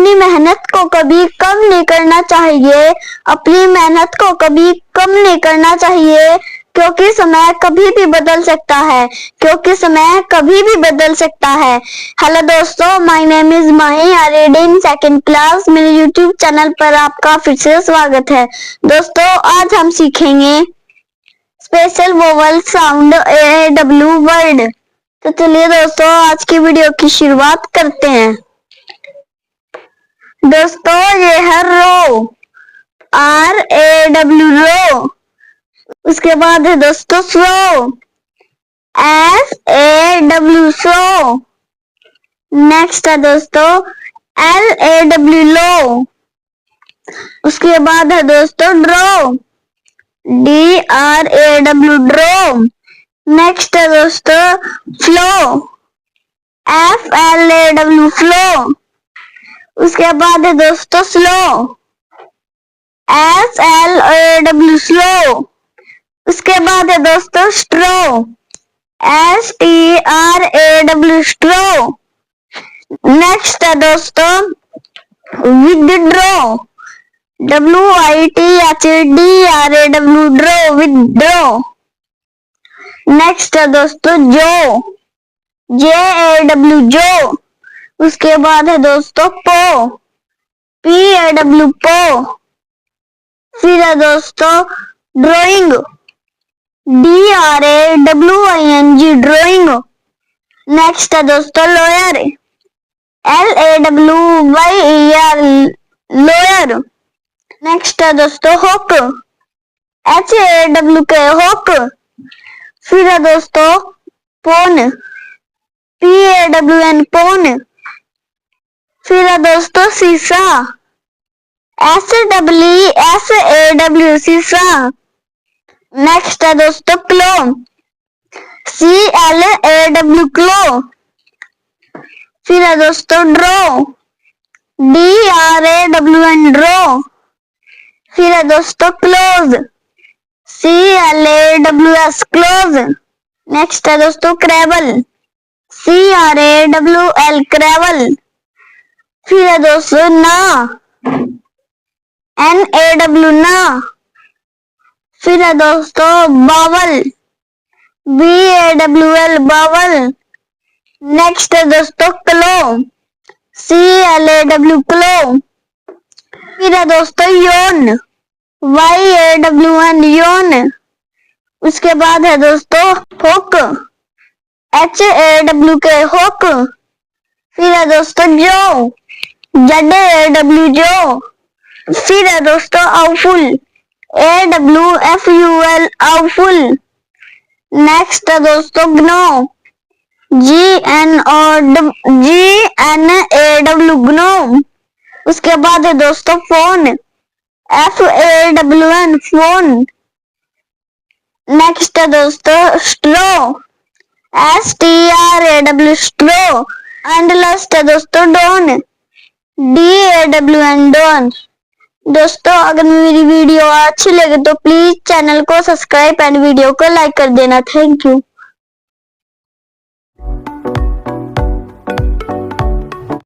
अपनी मेहनत को कभी कम नहीं करना चाहिए, अपनी मेहनत को कभी कम नहीं करना चाहिए, क्योंकि समय कभी भी बदल सकता है, क्योंकि समय कभी भी बदल सकता है। हेलो दोस्तों, my name is Mahi, I read in second class. मेरे यूट्यूब चैनल पर आपका फिर से स्वागत है। दोस्तों, आज हम सीखेंगे special vowel sound AW word. तो चलिए दोस्तों, आज की वीडियो की शुरुआत करते हैं। दोस्तों, ये है रो, RAW रो। उसके बाद है दोस्तों स्लो, SAW स्लो। नेक्स्ट है दोस्तों LAW लो। उसके बाद है दोस्तों ड्रो, DRAW ड्रो। नेक्स्ट है दोस्तों फ्लो, FLAW फ्लो। उसके बाद है दोस्तों स्लो, SLAW स्लो। उसके बाद है दोस्तों स्ट्रो, STRAW स्ट्रो। नेक्स्ट है दोस्तों withdraw, WITHDRAW draw, withdraw. Next है दोस्तों जो, JAW जो। उसके बाद है दोस्तों पो, PAW पो। फिर है दोस्तों ड्राइंग, DRAWING ड्राइंग। नेक्स्ट है दोस्तों लॉयर, LAWYER लॉयर। नेक्स्ट है दोस्तों हुक, HAWK हुक। फिर है दोस्तों पोन, PAWN पोन। फिर है दोस्तों शीशा, SEESAW शीशा। नेक्स्ट है दोस्तों क्लो, CLAW क्लो। फिर है दोस्तों ड्रो, DRAWN ड्रो। फिर है दोस्तों क्लोज, CLAWS क्लोज। नेक्स्ट है दोस्तों क्रेवल, CRAWL क्रेवल। फिर है दोस्तों ना, NAW ना। फिर है दोस्तों बावल, BAWL बावल। नेक्स्ट है दोस्तों क्लो, CLAW क्लो। फिर है दोस्तों योन, YAWN योन। उसके बाद है दोस्तों हुक, HAWK हुक। फिर है दोस्तों जो, ZAW जो। फिर है दोस्तों आउफुल, AWFUL आउफुल। नेक्स्ट है दोस्तों ग्नो, GNAW ग्नो। उसके बाद है दोस्तों फोन, FAWN फोन। नेक्स्ट है दोस्तों स्ट्रो, STRAW स्ट्रो। एंड लास्ट है दोस्तों डॉन, DAWN डॉन। दोस्तों, अगर मेरी वीडियो अच्छी लगे तो प्लीज चैनल को सब्सक्राइब एंड वीडियो को लाइक कर देना। Thank you.